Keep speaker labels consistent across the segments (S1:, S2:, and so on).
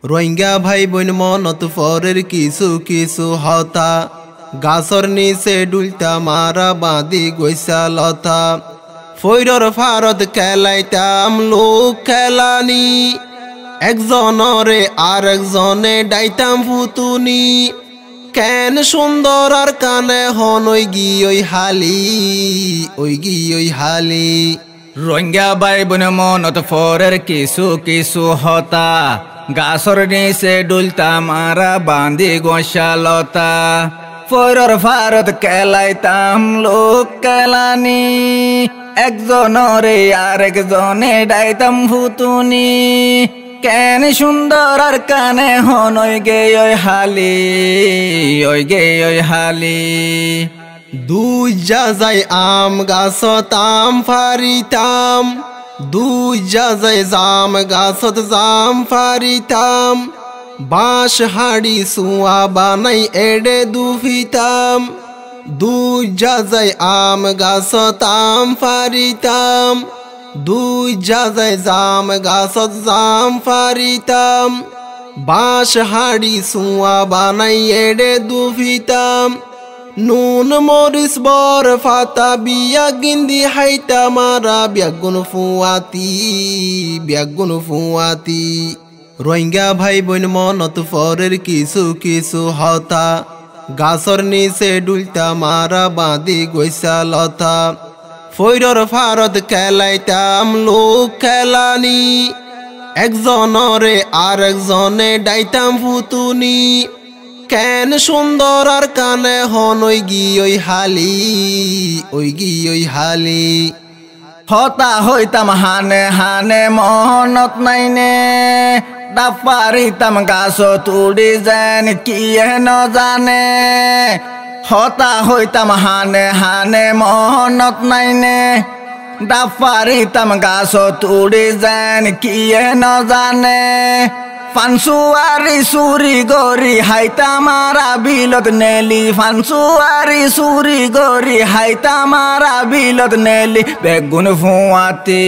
S1: রোহিঙ্গা ভাই বোন মনত পরের কিছু কিছু হতা গাছর নিচে ডুলতা মারা বাঁধি গৈসা লতা ফৈরর ফারত খেলাইতাম লোক খেলানি একজনরে আর একজনে ডাইতাম ফুতুনি কেন সুন্দর আর কানে হন ওই গি ওই হালি
S2: রোহিঙ্গা ভাই বোন মনত পরের কিছু কিছু হতা গাছর নিচে ডুলতা মারা বাঁধি গৈসা লতা ফৈরর ফারত খেলাইতাম লোক খেলানি একজনরে আর একজনে ডাইতাম ফুতুনি কেন সুন্দর আর কানে হন ওই হালি
S1: দুই যাই আম গাছত আম ফারিতাম দুই যাই জাম গাছত জাম ফারিতাম বাঁশ হাড়ি সুয়া বানাই এড়ে দুফিতাম দুই যাই আম গাছত আম ফারিতাম দুই যাই জাম গাছত জাম ফারিতাম বাঁশ হাড়ি সুয়া বানাই এড়ে দুফিতাম নুন মরিস বর ফাতা বিয়া গিন্দি হাইতা মারা ব্যাগুন ফুয়াতি রোহিঙ্গা ভাই বোন মনত পরের কিছু কিছু হতা গাছর নিচে ডুলতা মারা বাঁধি গৈসা লতা ফৈরর ফারত খেলাইতাম লোক খেলানি একজনরে আর একজনে ডাইতাম ফুতুনি কেন সুন্দর আর কানে হন ওই গি ওই হালি
S2: হতা হইতাম হানে হানে মনত নাইনে ডাপারিতাম গাছ তুড়ি যেন কি ন জানে হতা হইতাম হানে হানে মনত নাইনে ডাপারিতাম গাছ তুড়ি যেন কি ন জানে ফানসুয়ারি সুরি গরি হাইতা মারা বিলত নেলি ফানসুয়ারি সুরি গরি হাইতা মারা বিলত নেলি বেগুন ফুয়াতি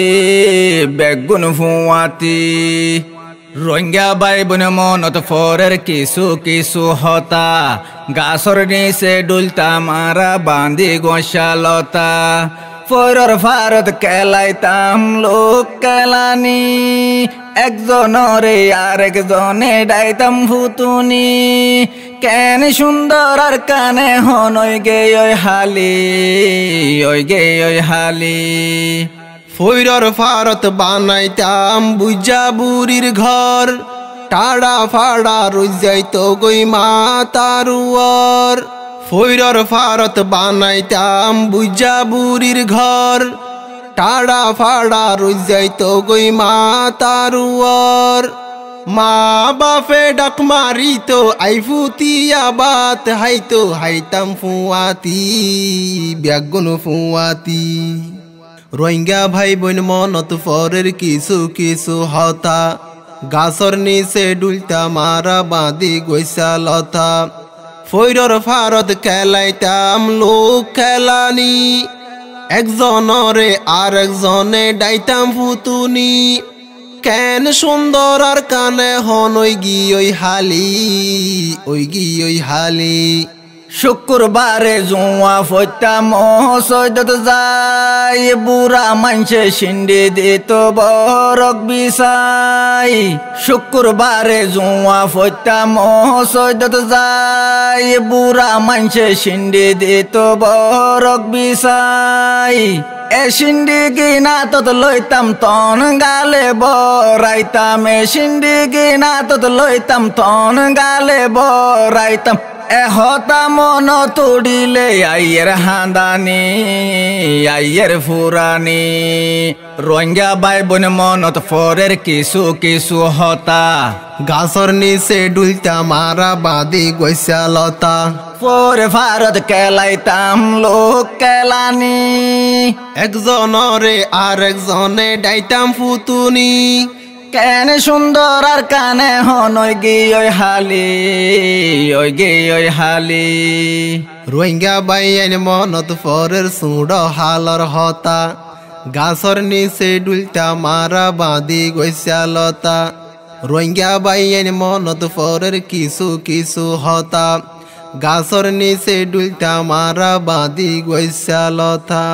S2: রোহিঙ্গা ভাই বোন মনত পরের কিছু কিছু হতা গাছর নিচে ডুলতা মারা বাঁধি গৈসা লতা ফৈরর ফারত খেলাইতাম লোক খেলানি একজনরে আর একজনে ডাইতাম ফুতুনি কেন সুন্দর আর কানে হন ওই হালি
S1: ফৈরর ফারত বানাইতাম বুঝা বুড়ির ঘর টাড়া ফাড়া রই যাইত গই মা তারুয়ার ফৈরর ফারত বানাইতাম বুঝা বুড়ির ঘর টাড়া ফাড়া রই যাইত গই মা তারুয়ার মা বাপে ডাক মারিত আইফুতিয়া বাত হাইতো হাইতাম ফুয়াতি ব্যাগুন ফুয়াতি রোহিঙ্গা ভাই বোন মনত পরের কিছু কিছু হতা গাছর নিচে ডুলতা মারা বাঁধি গৈসা লতা ফৈরর ফারত খেলাইতাম লোক খেলানি একজনরে আর একজনে ডাইতাম ফুতুনি কেন সুন্দর আর কানে হন ওই গি ওই হালি
S2: শুক্রবারে জুয়া ফইতা মহসদত যাই বুড়া মানছে সিন্ডি দিত বরক বিছাই শুক্রবারে জুয়া ফইতা মহসদত যাই বুড়া মানছে সিন্ডি দিত বরক বিছাই এ সিন্ডি গিনা তত লইতাম তন গালে বরাইতাম এ সিন্ডি গিনা তত লইতাম তন গালে বরাইতাম এ হতা মন তুড়িলে আইয়ের হাঁদানি আইয়ের ফুরানি রোহিঙ্গা ভাই বোন মনত পরের কিছু কিছু হতা
S1: গাছর নিচে ডুলতা মারা বাঁধি গৈসা লতা
S2: ফোর ফারত খেলাইতাম লোক খেলানি
S1: একজনরে আর একজনে ডাইতাম ফুতুনি
S2: কেন সুন্দর আর কানে হন ওই হালি
S1: রোহিঙ্গা বাইন মনত পরের সুড় হালর হতা গাছর নিচে ডুলতা মারা বাঁধি গৈসা লতা রোহিঙ্গা বাইয়েন মনত পরের কিছু কিছু হতা গাছর নিচে ডুলতা মারা বাঁধি গৈছা লতা।